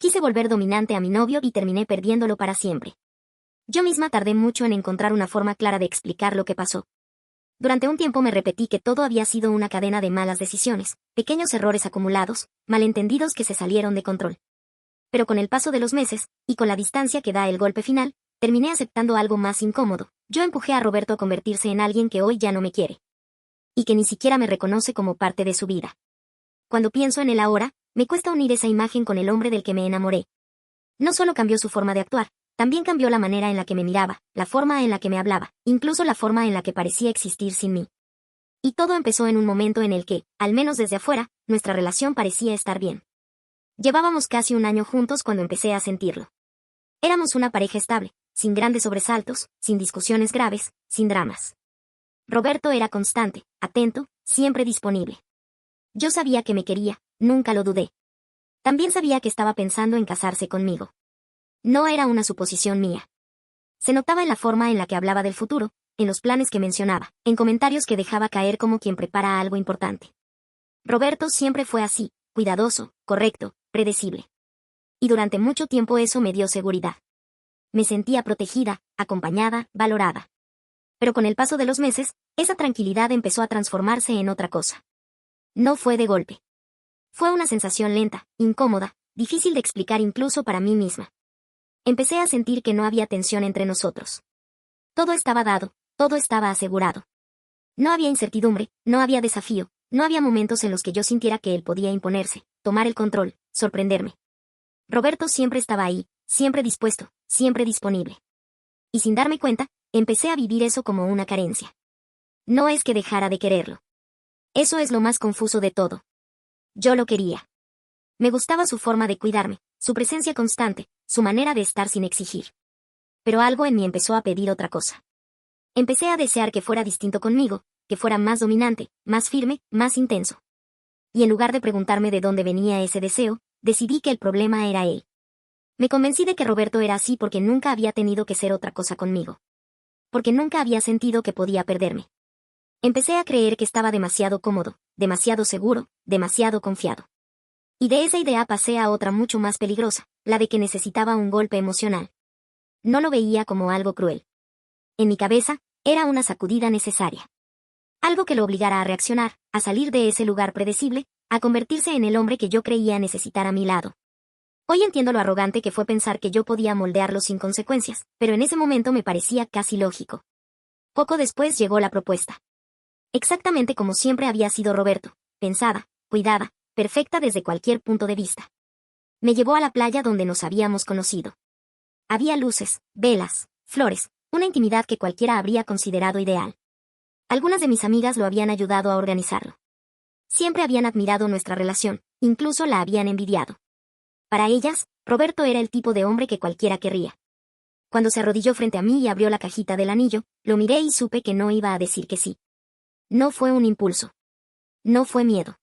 Quise volver dominante a mi novio y terminé perdiéndolo para siempre. Yo misma tardé mucho en encontrar una forma clara de explicar lo que pasó. Durante un tiempo me repetí que todo había sido una cadena de malas decisiones, pequeños errores acumulados, malentendidos que se salieron de control. Pero con el paso de los meses, y con la distancia que da el golpe final, terminé aceptando algo más incómodo. Yo empujé a Roberto a convertirse en alguien que hoy ya no me quiere. Y que ni siquiera me reconoce como parte de su vida. Cuando pienso en él ahora, me cuesta unir esa imagen con el hombre del que me enamoré. No solo cambió su forma de actuar, también cambió la manera en la que me miraba, la forma en la que me hablaba, incluso la forma en la que parecía existir sin mí. Y todo empezó en un momento en el que, al menos desde afuera, nuestra relación parecía estar bien. Llevábamos casi un año juntos cuando empecé a sentirlo. Éramos una pareja estable, sin grandes sobresaltos, sin discusiones graves, sin dramas. Roberto era constante, atento, siempre disponible. Yo sabía que me quería, nunca lo dudé. También sabía que estaba pensando en casarse conmigo. No era una suposición mía. Se notaba en la forma en la que hablaba del futuro, en los planes que mencionaba, en comentarios que dejaba caer como quien prepara algo importante. Roberto siempre fue así, cuidadoso, correcto, predecible. Y durante mucho tiempo eso me dio seguridad. Me sentía protegida, acompañada, valorada. Pero con el paso de los meses, esa tranquilidad empezó a transformarse en otra cosa. No fue de golpe. Fue una sensación lenta, incómoda, difícil de explicar incluso para mí misma. Empecé a sentir que no había tensión entre nosotros. Todo estaba dado, todo estaba asegurado. No había incertidumbre, no había desafío, no había momentos en los que yo sintiera que él podía imponerse, tomar el control, sorprenderme. Roberto siempre estaba ahí, siempre dispuesto, siempre disponible. Y sin darme cuenta, empecé a vivir eso como una carencia. No es que dejara de quererlo. Eso es lo más confuso de todo. Yo lo quería. Me gustaba su forma de cuidarme, su presencia constante, su manera de estar sin exigir. Pero algo en mí empezó a pedir otra cosa. Empecé a desear que fuera distinto conmigo, que fuera más dominante, más firme, más intenso. Y en lugar de preguntarme de dónde venía ese deseo, decidí que el problema era él. Me convencí de que Roberto era así porque nunca había tenido que ser otra cosa conmigo. Porque nunca había sentido que podía perderme. Empecé a creer que estaba demasiado cómodo, demasiado seguro, demasiado confiado. Y de esa idea pasé a otra mucho más peligrosa, la de que necesitaba un golpe emocional. No lo veía como algo cruel. En mi cabeza, era una sacudida necesaria. Algo que lo obligara a reaccionar, a salir de ese lugar predecible, a convertirse en el hombre que yo creía necesitar a mi lado. Hoy entiendo lo arrogante que fue pensar que yo podía moldearlo sin consecuencias, pero en ese momento me parecía casi lógico. Poco después llegó la propuesta. Exactamente como siempre había sido Roberto, pensada, cuidada, perfecta desde cualquier punto de vista. Me llevó a la playa donde nos habíamos conocido. Había luces, velas, flores, una intimidad que cualquiera habría considerado ideal. Algunas de mis amigas lo habían ayudado a organizarlo. Siempre habían admirado nuestra relación, incluso la habían envidiado. Para ellas, Roberto era el tipo de hombre que cualquiera querría. Cuando se arrodilló frente a mí y abrió la cajita del anillo, lo miré y supe que no iba a decir que sí. No fue un impulso. No fue miedo.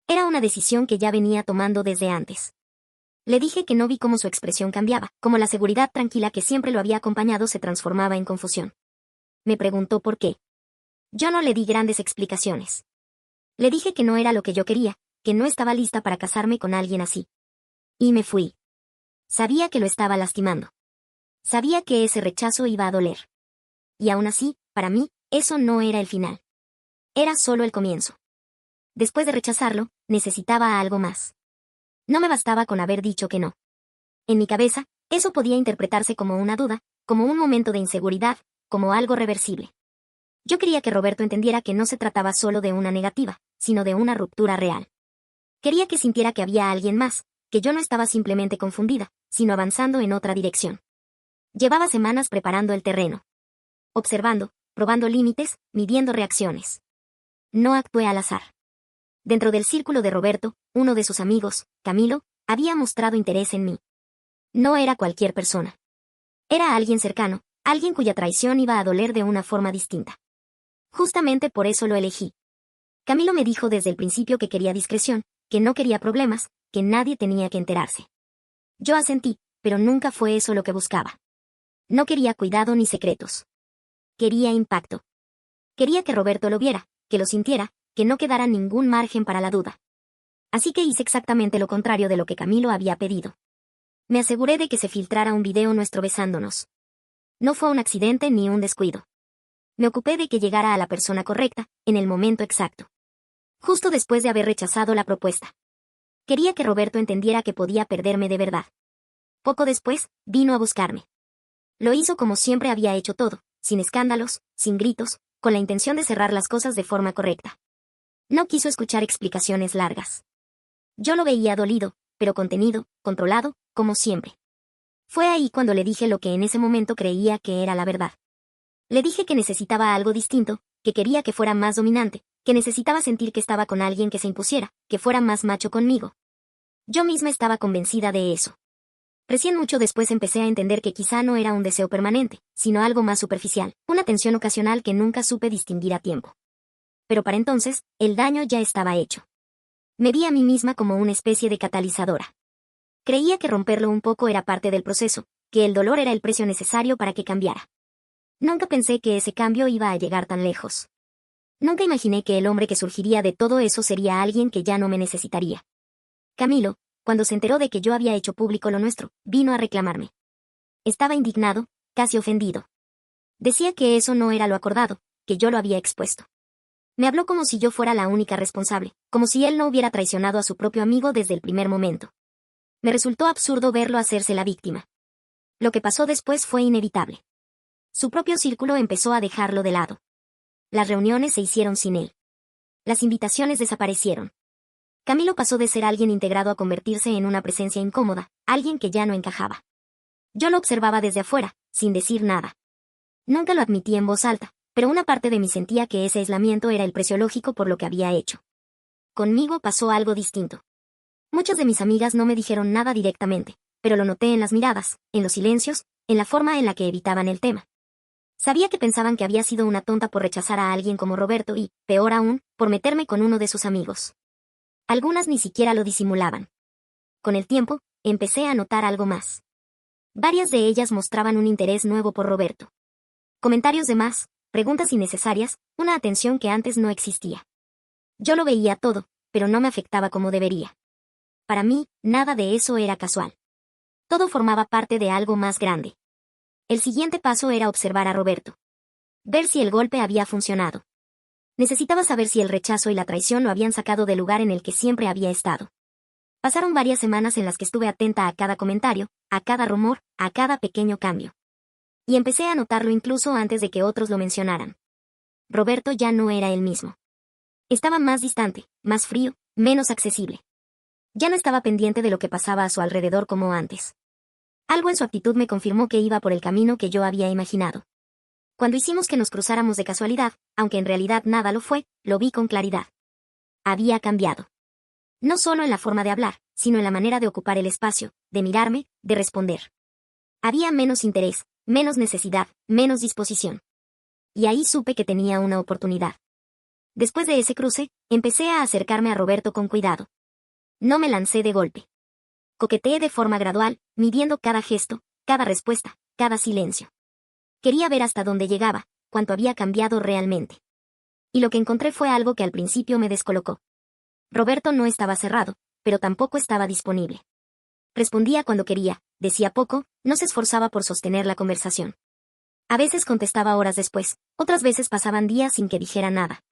Era una decisión que ya venía tomando desde antes. Le dije que no vi cómo su expresión cambiaba, cómo la seguridad tranquila que siempre lo había acompañado se transformaba en confusión. Me preguntó por qué. Yo no le di grandes explicaciones. Le dije que no era lo que yo quería, que no estaba lista para casarme con alguien así. Y me fui. Sabía que lo estaba lastimando. Sabía que ese rechazo iba a doler. Y aún así, para mí, eso no era el final. Era solo el comienzo. Después de rechazarlo, necesitaba algo más. No me bastaba con haber dicho que no. En mi cabeza, eso podía interpretarse como una duda, como un momento de inseguridad, como algo reversible. Yo quería que Roberto entendiera que no se trataba solo de una negativa, sino de una ruptura real. Quería que sintiera que había alguien más, que yo no estaba simplemente confundida, sino avanzando en otra dirección. Llevaba semanas preparando el terreno. Observando, probando límites, midiendo reacciones. No actué al azar. Dentro del círculo de Roberto, uno de sus amigos, Camilo, había mostrado interés en mí. No era cualquier persona. Era alguien cercano, alguien cuya traición iba a doler de una forma distinta. Justamente por eso lo elegí. Camilo me dijo desde el principio que quería discreción, que no quería problemas, que nadie tenía que enterarse. Yo asentí, pero nunca fue eso lo que buscaba. No quería cuidado ni secretos. Quería impacto. Quería que Roberto lo viera, que lo sintiera, que no quedara ningún margen para la duda. Así que hice exactamente lo contrario de lo que Camilo había pedido. Me aseguré de que se filtrara un video nuestro besándonos. No fue un accidente ni un descuido. Me ocupé de que llegara a la persona correcta, en el momento exacto. Justo después de haber rechazado la propuesta. Quería que Roberto entendiera que podía perderme de verdad. Poco después, vino a buscarme. Lo hizo como siempre había hecho todo, sin escándalos, sin gritos, con la intención de cerrar las cosas de forma correcta. No quiso escuchar explicaciones largas. Yo lo veía dolido, pero contenido, controlado, como siempre. Fue ahí cuando le dije lo que en ese momento creía que era la verdad. Le dije que necesitaba algo distinto, que quería que fuera más dominante, que necesitaba sentir que estaba con alguien que se impusiera, que fuera más macho conmigo. Yo misma estaba convencida de eso. Recién mucho después empecé a entender que quizá no era un deseo permanente, sino algo más superficial, una tensión ocasional que nunca supe distinguir a tiempo. Pero para entonces, el daño ya estaba hecho. Me vi a mí misma como una especie de catalizadora. Creía que romperlo un poco era parte del proceso, que el dolor era el precio necesario para que cambiara. Nunca pensé que ese cambio iba a llegar tan lejos. Nunca imaginé que el hombre que surgiría de todo eso sería alguien que ya no me necesitaría. Camilo, cuando se enteró de que yo había hecho público lo nuestro, vino a reclamarme. Estaba indignado, casi ofendido. Decía que eso no era lo acordado, que yo lo había expuesto. Me habló como si yo fuera la única responsable, como si él no hubiera traicionado a su propio amigo desde el primer momento. Me resultó absurdo verlo hacerse la víctima. Lo que pasó después fue inevitable. Su propio círculo empezó a dejarlo de lado. Las reuniones se hicieron sin él. Las invitaciones desaparecieron. Camilo pasó de ser alguien integrado a convertirse en una presencia incómoda, alguien que ya no encajaba. Yo lo observaba desde afuera, sin decir nada. Nunca lo admití en voz alta, pero una parte de mí sentía que ese aislamiento era el precio lógico por lo que había hecho. Conmigo pasó algo distinto. Muchas de mis amigas no me dijeron nada directamente, pero lo noté en las miradas, en los silencios, en la forma en la que evitaban el tema. Sabía que pensaban que había sido una tonta por rechazar a alguien como Roberto y, peor aún, por meterme con uno de sus amigos. Algunas ni siquiera lo disimulaban. Con el tiempo, empecé a notar algo más. Varias de ellas mostraban un interés nuevo por Roberto. Comentarios de más, preguntas innecesarias, una atención que antes no existía. Yo lo veía todo, pero no me afectaba como debería. Para mí, nada de eso era casual. Todo formaba parte de algo más grande. El siguiente paso era observar a Roberto. Ver si el golpe había funcionado. Necesitaba saber si el rechazo y la traición lo habían sacado del lugar en el que siempre había estado. Pasaron varias semanas en las que estuve atenta a cada comentario, a cada rumor, a cada pequeño cambio. Y empecé a notarlo incluso antes de que otros lo mencionaran. Roberto ya no era el mismo. Estaba más distante, más frío, menos accesible. Ya no estaba pendiente de lo que pasaba a su alrededor como antes. Algo en su actitud me confirmó que iba por el camino que yo había imaginado. Cuando hicimos que nos cruzáramos de casualidad, aunque en realidad nada lo fue, lo vi con claridad. Había cambiado. No solo en la forma de hablar, sino en la manera de ocupar el espacio, de mirarme, de responder. Había menos interés, menos necesidad, menos disposición. Y ahí supe que tenía una oportunidad. Después de ese cruce, empecé a acercarme a Roberto con cuidado. No me lancé de golpe. Coqueteé de forma gradual, midiendo cada gesto, cada respuesta, cada silencio. Quería ver hasta dónde llegaba, cuánto había cambiado realmente. Y lo que encontré fue algo que al principio me descolocó. Roberto no estaba cerrado, pero tampoco estaba disponible. Respondía cuando quería, decía poco, no se esforzaba por sostener la conversación. A veces contestaba horas después, otras veces pasaban días sin que dijera nada.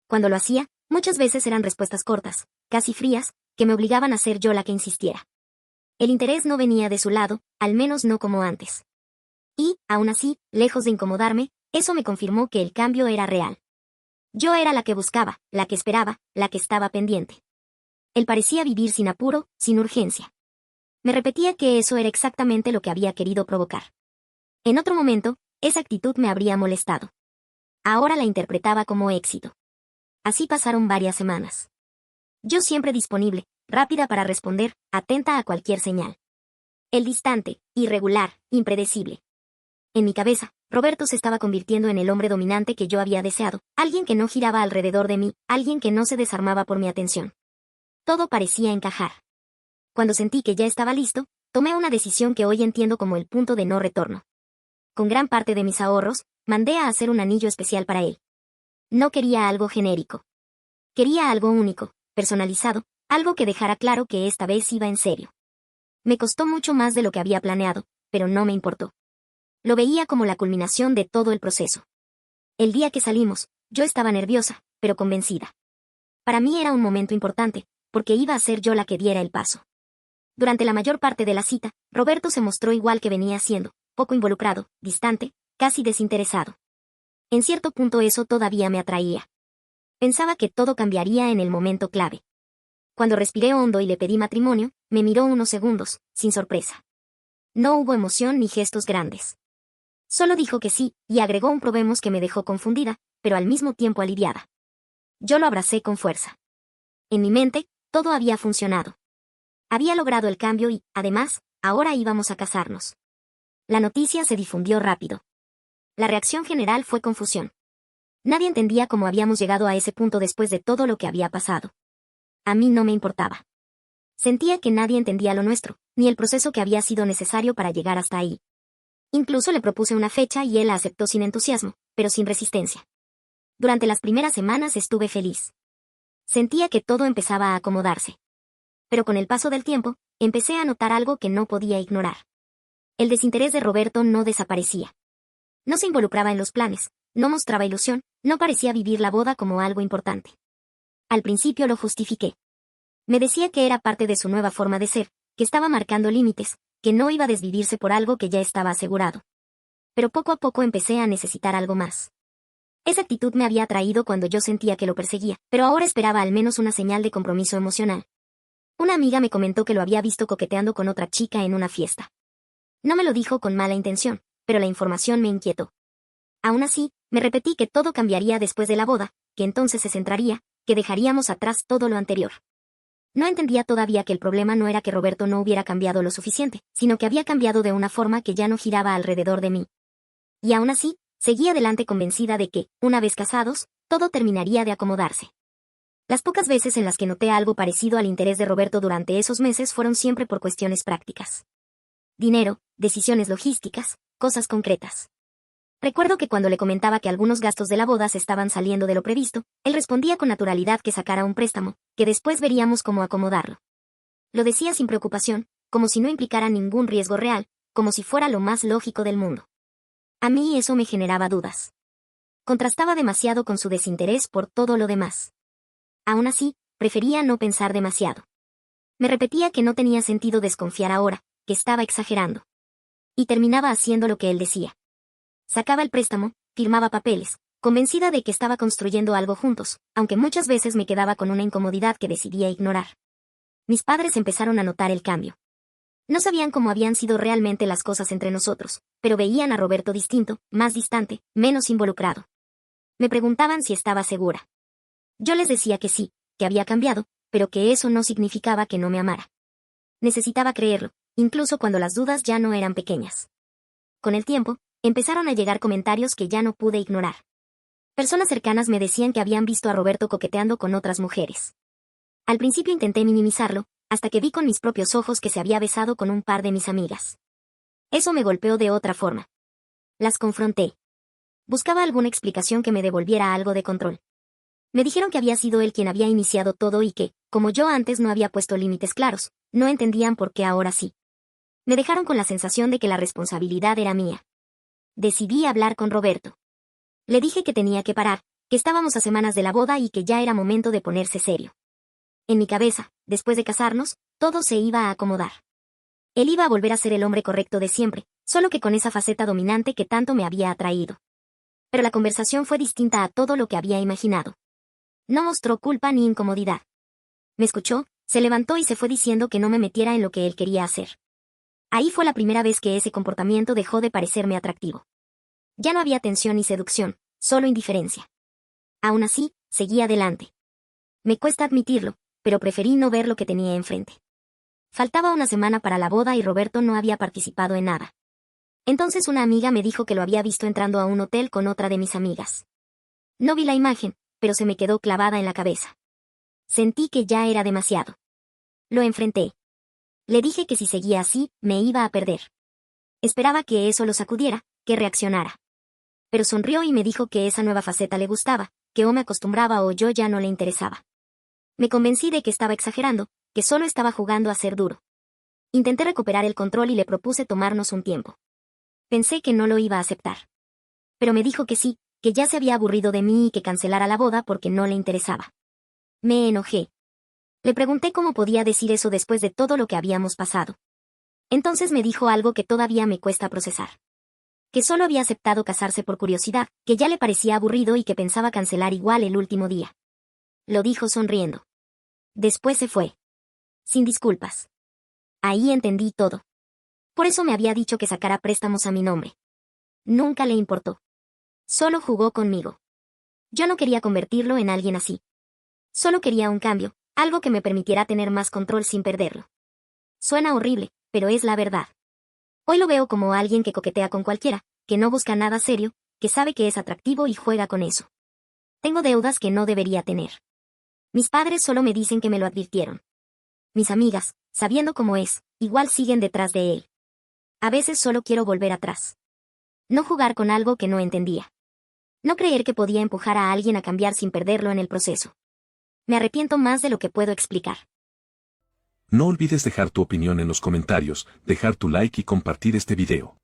Cuando lo hacía, muchas veces eran respuestas cortas, casi frías, que me obligaban a ser yo la que insistiera. El interés no venía de su lado, al menos no como antes. Y, aún así, lejos de incomodarme, eso me confirmó que el cambio era real. Yo era la que buscaba, la que esperaba, la que estaba pendiente. Él parecía vivir sin apuro, sin urgencia. Me repetía que eso era exactamente lo que había querido provocar. En otro momento, esa actitud me habría molestado. Ahora la interpretaba como éxito. Así pasaron varias semanas. Yo siempre disponible, rápida para responder, atenta a cualquier señal. Él distante, irregular, impredecible. En mi cabeza, Roberto se estaba convirtiendo en el hombre dominante que yo había deseado, alguien que no giraba alrededor de mí, alguien que no se desarmaba por mi atención. Todo parecía encajar. Cuando sentí que ya estaba listo, tomé una decisión que hoy entiendo como el punto de no retorno. Con gran parte de mis ahorros, mandé a hacer un anillo especial para él. No quería algo genérico. Quería algo único, personalizado, algo que dejara claro que esta vez iba en serio. Me costó mucho más de lo que había planeado, pero no me importó. Lo veía como la culminación de todo el proceso. El día que salimos, yo estaba nerviosa, pero convencida. Para mí era un momento importante, porque iba a ser yo la que diera el paso. Durante la mayor parte de la cita, Roberto se mostró igual que venía siendo, poco involucrado, distante, casi desinteresado. En cierto punto eso todavía me atraía. Pensaba que todo cambiaría en el momento clave. Cuando respiré hondo y le pedí matrimonio, me miró unos segundos, sin sorpresa. No hubo emoción ni gestos grandes. Solo dijo que sí, y agregó un probemos que me dejó confundida, pero al mismo tiempo aliviada. Yo lo abracé con fuerza. En mi mente, todo había funcionado. Había logrado el cambio y, además, ahora íbamos a casarnos. La noticia se difundió rápido. La reacción general fue confusión. Nadie entendía cómo habíamos llegado a ese punto después de todo lo que había pasado. A mí no me importaba. Sentía que nadie entendía lo nuestro, ni el proceso que había sido necesario para llegar hasta ahí. Incluso le propuse una fecha y él la aceptó sin entusiasmo, pero sin resistencia. Durante las primeras semanas estuve feliz. Sentía que todo empezaba a acomodarse. Pero con el paso del tiempo, empecé a notar algo que no podía ignorar. El desinterés de Roberto no desaparecía. No se involucraba en los planes, no mostraba ilusión, no parecía vivir la boda como algo importante. Al principio lo justifiqué. Me decía que era parte de su nueva forma de ser, que estaba marcando límites, que no iba a desvivirse por algo que ya estaba asegurado. Pero poco a poco empecé a necesitar algo más. Esa actitud me había atraído cuando yo sentía que lo perseguía, pero ahora esperaba al menos una señal de compromiso emocional. Una amiga me comentó que lo había visto coqueteando con otra chica en una fiesta. No me lo dijo con mala intención, pero la información me inquietó. Aún así, me repetí que todo cambiaría después de la boda, que entonces se centraría, que dejaríamos atrás todo lo anterior. No entendía todavía que el problema no era que Roberto no hubiera cambiado lo suficiente, sino que había cambiado de una forma que ya no giraba alrededor de mí. Y aún así, seguí adelante convencida de que, una vez casados, todo terminaría de acomodarse. Las pocas veces en las que noté algo parecido al interés de Roberto durante esos meses fueron siempre por cuestiones prácticas. Dinero, decisiones logísticas, cosas concretas. Recuerdo que cuando le comentaba que algunos gastos de la boda se estaban saliendo de lo previsto, él respondía con naturalidad que sacara un préstamo, que después veríamos cómo acomodarlo. Lo decía sin preocupación, como si no implicara ningún riesgo real, como si fuera lo más lógico del mundo. A mí eso me generaba dudas. Contrastaba demasiado con su desinterés por todo lo demás. Aún así, prefería no pensar demasiado. Me repetía que no tenía sentido desconfiar ahora, que estaba exagerando. Y terminaba haciendo lo que él decía. Sacaba el préstamo, firmaba papeles, convencida de que estaba construyendo algo juntos, aunque muchas veces me quedaba con una incomodidad que decidía ignorar. Mis padres empezaron a notar el cambio. No sabían cómo habían sido realmente las cosas entre nosotros, pero veían a Roberto distinto, más distante, menos involucrado. Me preguntaban si estaba segura. Yo les decía que sí, que había cambiado, pero que eso no significaba que no me amara. Necesitaba creerlo, incluso cuando las dudas ya no eran pequeñas. Con el tiempo, empezaron a llegar comentarios que ya no pude ignorar. Personas cercanas me decían que habían visto a Roberto coqueteando con otras mujeres. Al principio intenté minimizarlo, hasta que vi con mis propios ojos que se había besado con un par de mis amigas. Eso me golpeó de otra forma. Las confronté. Buscaba alguna explicación que me devolviera algo de control. Me dijeron que había sido él quien había iniciado todo y que, como yo antes no había puesto límites claros, no entendían por qué ahora sí. Me dejaron con la sensación de que la responsabilidad era mía. Decidí hablar con Roberto. Le dije que tenía que parar, que estábamos a semanas de la boda y que ya era momento de ponerse serio. En mi cabeza, después de casarnos, todo se iba a acomodar. Él iba a volver a ser el hombre correcto de siempre, solo que con esa faceta dominante que tanto me había atraído. Pero la conversación fue distinta a todo lo que había imaginado. No mostró culpa ni incomodidad. Me escuchó, se levantó y se fue diciendo que no me metiera en lo que él quería hacer. Ahí fue la primera vez que ese comportamiento dejó de parecerme atractivo. Ya no había tensión ni seducción, solo indiferencia. Aún así, seguí adelante. Me cuesta admitirlo, pero preferí no ver lo que tenía enfrente. Faltaba una semana para la boda y Roberto no había participado en nada. Entonces una amiga me dijo que lo había visto entrando a un hotel con otra de mis amigas. No vi la imagen, pero se me quedó clavada en la cabeza. Sentí que ya era demasiado. Lo enfrenté. Le dije que si seguía así, me iba a perder. Esperaba que eso lo sacudiera, que reaccionara. Pero sonrió y me dijo que esa nueva faceta le gustaba, que o me acostumbraba o yo ya no le interesaba. Me convencí de que estaba exagerando, que solo estaba jugando a ser duro. Intenté recuperar el control y le propuse tomarnos un tiempo. Pensé que no lo iba a aceptar. Pero me dijo que sí, que ya se había aburrido de mí y que cancelara la boda porque no le interesaba. Me enojé. Le pregunté cómo podía decir eso después de todo lo que habíamos pasado. Entonces me dijo algo que todavía me cuesta procesar. Que solo había aceptado casarse por curiosidad, que ya le parecía aburrido y que pensaba cancelar igual el último día. Lo dijo sonriendo. Después se fue. Sin disculpas. Ahí entendí todo. Por eso me había dicho que sacara préstamos a mi nombre. Nunca le importó. Solo jugó conmigo. Yo no quería convertirlo en alguien así. Solo quería un cambio, algo que me permitiera tener más control sin perderlo. Suena horrible, pero es la verdad. Hoy lo veo como alguien que coquetea con cualquiera, que no busca nada serio, que sabe que es atractivo y juega con eso. Tengo deudas que no debería tener. Mis padres solo me dicen que me lo advirtieron. Mis amigas, sabiendo cómo es, igual siguen detrás de él. A veces solo quiero volver atrás. No jugar con algo que no entendía. No creer que podía empujar a alguien a cambiar sin perderlo en el proceso. Me arrepiento más de lo que puedo explicar. No olvides dejar tu opinión en los comentarios, dejar tu like y compartir este video.